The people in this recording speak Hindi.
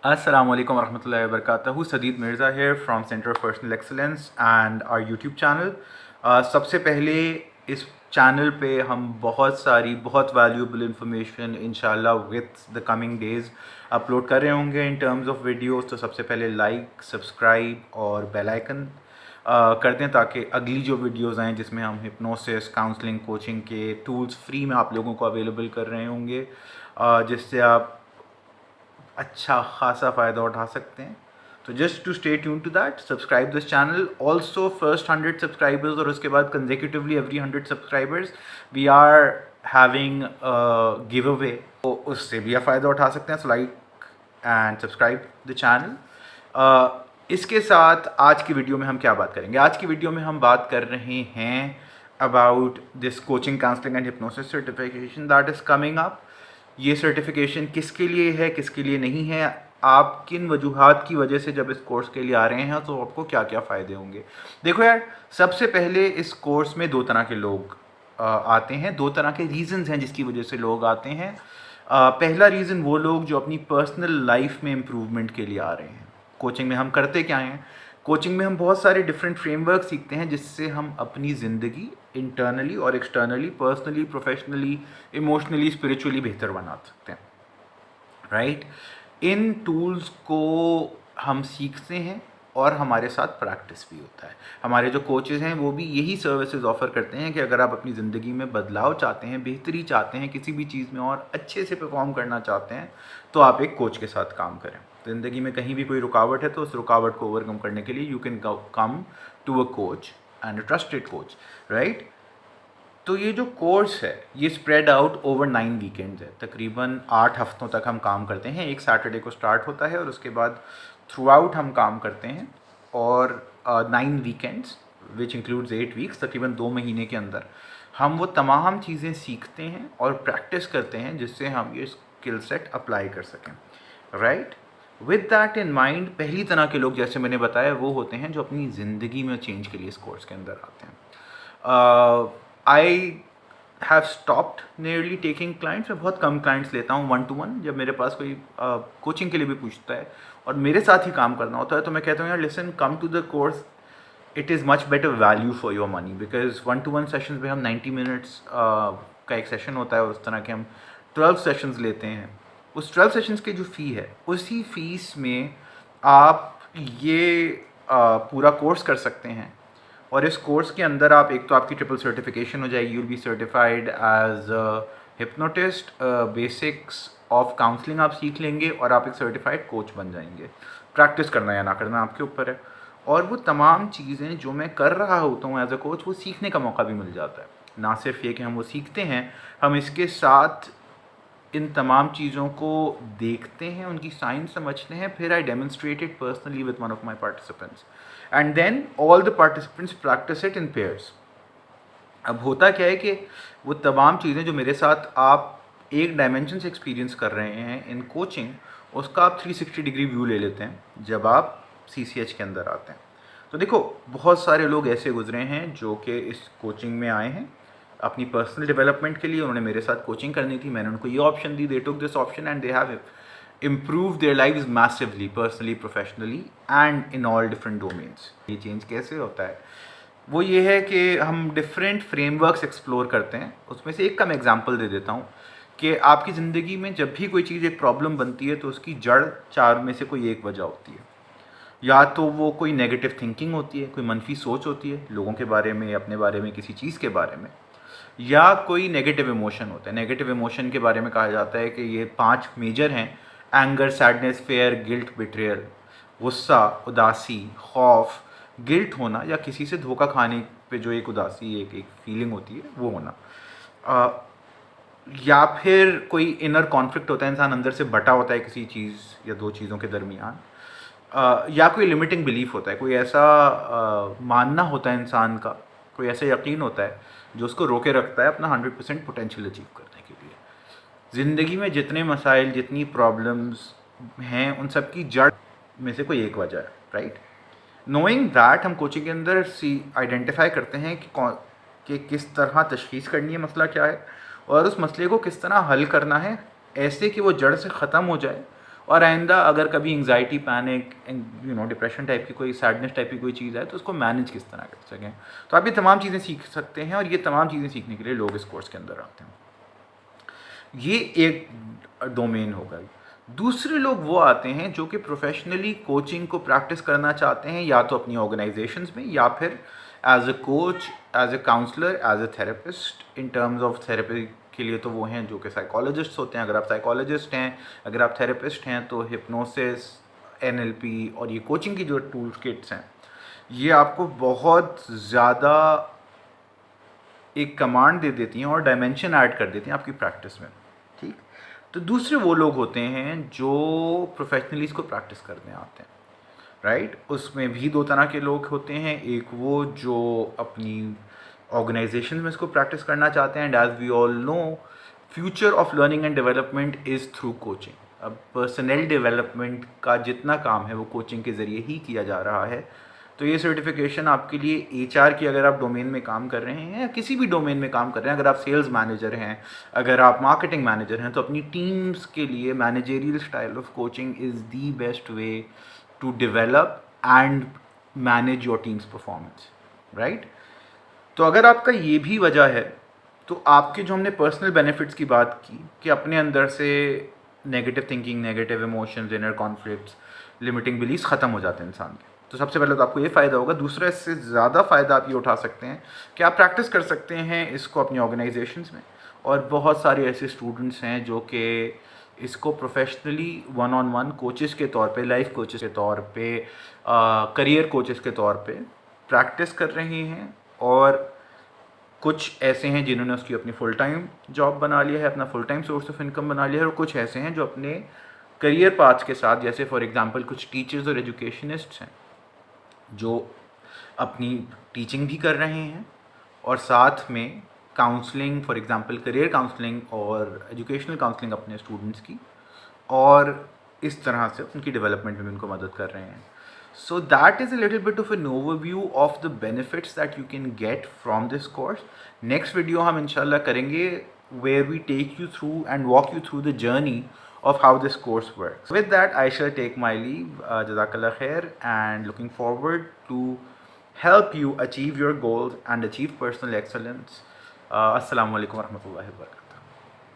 Assalamu alaikum warahmatullahi wabarakatuh. Sadeed Mirza here from Center of Personal Excellence and our YouTube channel. सबसे पहले इस चैनल पे हम बहुत सारी बहुत वैल्यूएबल इंफॉर्मेशन इंशाल्लाह with the coming days upload कर रहे होंगे इन टर्म्स ऑफ वीडियोस। तो सबसे पहले लाइक, सब्सक्राइब और बेल आइकन कर दें ताकि अगली जो वीडियोस आएँ जिसमें हम हिप्नोसिस, काउंसलिंग, कोचिंग के टूल्स फ्री में आप लोगों को अवेलेबल कर रहे होंगे, जिससे आप अच्छा खासा फ़ायदा उठा सकते हैं। तो just to stay tune to that, subscribe this channel also. First 100 subscribers और उसके बाद consecutively every 100 subscribers we are having giveaway, तो उससे भी आप फ़ायदा उठा सकते हैं। So like and subscribe the channel. इसके साथ आज की वीडियो में हम क्या बात करेंगे? आज की वीडियो में हम बात कर रहे हैं about this coaching, counselling and hypnosis certification that is coming up. ये सर्टिफिकेशन किसके लिए है, किसके लिए नहीं है, आप किन वजूहात की वजह से जब इस कोर्स के लिए आ रहे हैं तो आपको क्या क्या फ़ायदे होंगे। देखो यार, सबसे पहले इस कोर्स में दो तरह के लोग आते हैं, दो तरह के रीज़न्स हैं जिसकी वजह से लोग आते हैं। पहला रीज़न वो लोग जो अपनी पर्सनल लाइफ में इम्प्रूवमेंट के लिए आ रहे हैं। कोचिंग में हम करते क्या हैं? कोचिंग में हम बहुत सारे डिफरेंट फ्रेमवर्क सीखते हैं जिससे हम अपनी ज़िंदगी इंटरनली और externally, personally, professionally, emotionally, spiritually बेहतर बना सकते हैं, राइट? इन टूल्स को हम सीखते हैं और हमारे साथ प्रैक्टिस भी होता है। हमारे जो कोचेज़ हैं वो भी यही सर्विसेज ऑफ़र करते हैं कि अगर आप अपनी ज़िंदगी में बदलाव चाहते हैं, बेहतरी चाहते हैं, किसी भी चीज़ में और अच्छे से परफॉर्म करना चाहते हैं, तो आप एक कोच के साथ काम करें। ज़िंदगी में कहीं भी कोई रुकावट है तो उस रुकावट को ओवरकम करने के लिए you can come to a coach and a trusted coach, right? तो ये जो कोर्स है ये स्प्रेड आउट ओवर 9 वीकेंड्स है। तकरीबन 8 हफ्तों तक हम काम करते हैं। एक सैटरडे को स्टार्ट होता है और उसके बाद थ्रू आउट हम काम करते हैं, और 9 वीकेंड्स विच इंक्लूड्स 8 वीक्स, तकरीबन 2 महीने के अंदर हम वो तमाम चीज़ें सीखते हैं और प्रैक्टिस करते हैं जिससे हम ये स्किल सेट अप्लाई कर सकें, right? With that in mind, पहली तरह के लोग जैसे मैंने बताया वो होते हैं जो अपनी ज़िंदगी में चेंज के लिए इस कोर्स के अंदर आते हैं। I have stopped nearly taking clients. मैं बहुत कम क्लाइंट्स लेता हूँ 1 to 1। जब मेरे पास कोई कोचिंग के लिए भी पूछता है और मेरे साथ ही काम करना होता है तो मैं कहता हूँ यार listen, come to the course, it is much better value for your money, because 1 to 1 sessions में हम 90 मिनट्स का एक सेशन होता है और उस तरह के हम 12 सेशंस लेते हैं। उस 12 सेशंस की जो फ़ी है उसी फीस में आप ये पूरा कोर्स कर सकते हैं। और इस कोर्स के अंदर आप, एक तो आपकी ट्रिपल सर्टिफिकेशन हो जाएगी, you'll be certified as hypnotist, basics of counselling आप सीख लेंगे और आप एक सर्टिफाइड कोच बन जाएंगे। प्रैक्टिस करना या ना करना आपके ऊपर है। और वो तमाम चीज़ें जो मैं कर रहा होता हूँ एज अ कोच, वो सीखने का मौका भी मिल जाता है। ना सिर्फ ये कि हम वो सीखते हैं, हम इसके साथ इन तमाम चीज़ों को देखते हैं, उनकी साइंस समझते हैं, फिर I demonstrated personally with one of my participants and then all the participants practice it in pairs. अब होता क्या है कि वो तमाम चीज़ें जो मेरे साथ आप एक डायमेंशन से एक्सपीरियंस कर रहे हैं इन कोचिंग, उसका आप 360 डिग्री व्यू ले लेते हैं जब आप CCH के अंदर आते हैं। तो देखो, बहुत सारे लोग ऐसे गुजरे हैं जो कि इस कोचिंग में आए हैं अपनी पर्सनल डेवलपमेंट के लिए। उन्होंने मेरे साथ कोचिंग करनी थी, मैंने उनको ये option the, they took this option and they have improve their lives massively, personally, professionally and in all different domains. ये चेंज कैसे होता है? वो ये है कि हम डिफरेंट फ्रेमवर्क्स एक्सप्लोर करते हैं। उसमें से एक का मैं एग्जांपल दे देता हूँ कि आपकी ज़िंदगी में जब भी कोई चीज़, एक प्रॉब्लम बनती है तो उसकी जड़ 4 में से कोई एक वजह होती है। या तो वो कोई नेगेटिव थिंकिंग होती है, कोई मनफी सोच होती है लोगों के बारे में, अपने बारे में, किसी चीज़ के बारे में, या कोई नेगेटिव इमोशन होता है। नेगेटिव इमोशन के बारे में कहा जाता है कि ये 5 मेजर हैं: anger, sadness, fair, guilt, betrayal. गुस्सा, उदासी, खौफ, गिल्ट होना, या किसी से धोखा खाने पे जो एक उदासी, एक फीलिंग होती है वो होना। या फिर कोई इनर कॉन्फ्लिक्ट होता है, इंसान अंदर से बटा होता है किसी चीज़ या दो चीज़ों के दरमियान। या कोई लिमिटिंग बिलीफ होता है, कोई ऐसा मानना होता है इंसान का, कोई ऐसा यकीन होता है जो उसको रोके रखता है अपना 100% पोटेंशियल अचीव करने के लिए। ज़िंदगी में जितने मसाइल, जितनी प्रॉब्लम्स हैं, उन सब की जड़ में से कोई एक वजह है, राइट? नोइंग दैट, हम कोचिंग के अंदर आइडेंटिफाई करते हैं कि किस तरह तशखीस करनी है, मसला क्या है, और उस मसले को किस तरह हल करना है ऐसे कि वो जड़ से ख़त्म हो जाए और आइंदा अगर कभी एंग्जाइटी, पैनिक, डिप्रेशन टाइप की कोई, सैडनेस टाइप की कोई चीज़ है तो उसको मैनेज किस तरह कर सकें। तो आप ये तमाम चीज़ें सीख सकते हैं और ये तमाम चीज़ें सीखने के लिए लोग इस कोर्स के अंदर आते हैं। ये एक डोमेन होगा। दूसरे लोग वो आते हैं जो कि प्रोफेशनली कोचिंग को प्रैक्टिस करना चाहते हैं, या तो अपनी ऑर्गेनाइजेशंस में या फिर as a coach, as a counsellor, as a therapist. In terms of therapy के लिए तो वो हैं जो कि साइकोलॉजिस्ट होते हैं। अगर आप साइकोलॉजिस्ट हैं, अगर आप थेरेपिस्ट हैं, तो हिप्नोसिस, एनएलपी और ये कोचिंग की जो टूल किट्स हैं, ये आपको बहुत ज़्यादा एक कमांड दे देती हैं और डायमेंशन ऐड कर देती हैं आपकी प्रैक्टिस में। ठीक। तो दूसरे वो लोग होते हैं जो प्रोफेशनली इसको प्रैक्टिस करने आते हैं, राइट। उसमें भी दो तरह के लोग होते हैं। एक वो जो अपनी ऑर्गेनाइजेशन में इसको प्रैक्टिस करना चाहते हैं, and as we all know, future of learning and development is through coaching. अब पर्सनल डेवलपमेंट का जितना काम है वो कोचिंग के ज़रिए ही किया जा रहा है। तो ये सर्टिफिकेशन आपके लिए एचआर की, अगर आप डोमेन में काम कर रहे हैं या किसी भी डोमेन में काम कर रहे हैं, अगर आप सेल्स मैनेजर हैं, अगर आप मार्केटिंग मैनेजर हैं, तो अपनी टीम्स के लिए managerial style of coaching is the best way to develop and manage your teams performance, right. तो अगर आपका ये भी वजह है, तो आपके जो हमने पर्सनल बेनिफिट्स की बात की कि अपने अंदर से negative thinking, negative emotions, inner conflicts, limiting beliefs ख़त्म हो जाते हैं इंसान के। तो सबसे पहले तो आपको ये फ़ायदा होगा। दूसरा, इससे ज़्यादा फ़ायदा आप ये उठा सकते हैं कि आप प्रैक्टिस कर सकते हैं इसको अपनी ऑर्गेनाइजेशंस में। और बहुत सारे ऐसे स्टूडेंट्स हैं जो कि इसको professionally one on one coaches के तौर पे, लाइफ कोचेस के तौर पे, करियर कोचेस के तौर पे प्रैक्टिस कर रहे हैं। और कुछ ऐसे हैं जिन्होंने उसकी अपनी फुल टाइम जॉब बना लिया है, अपना full time source of income बना लिया है, और कुछ ऐसे हैं जो अपने करियर पाथ के साथ, जैसे फॉर एग्जांपल कुछ टीचर्स और एजुकेशनिस्ट्स हैं जो अपनी टीचिंग भी कर रहे हैं और साथ में counselling, for example career counselling और एजुकेशनल काउंसलिंग अपने स्टूडेंट्स की, और इस तरह से उनकी डेवलपमेंट में भी उनको मदद कर रहे हैं। So that is a little bit of an overview of the benefits that you can get from this course. Next video हम इंशाल्लाह करेंगे where we take you through and walk you through the journey of how this course works. With that, I shall take my leave. Jazakallah khair, and looking forward to help you achieve your goals and achieve personal excellence. Assalamu alaikum warahmatullahi wabarakatuh.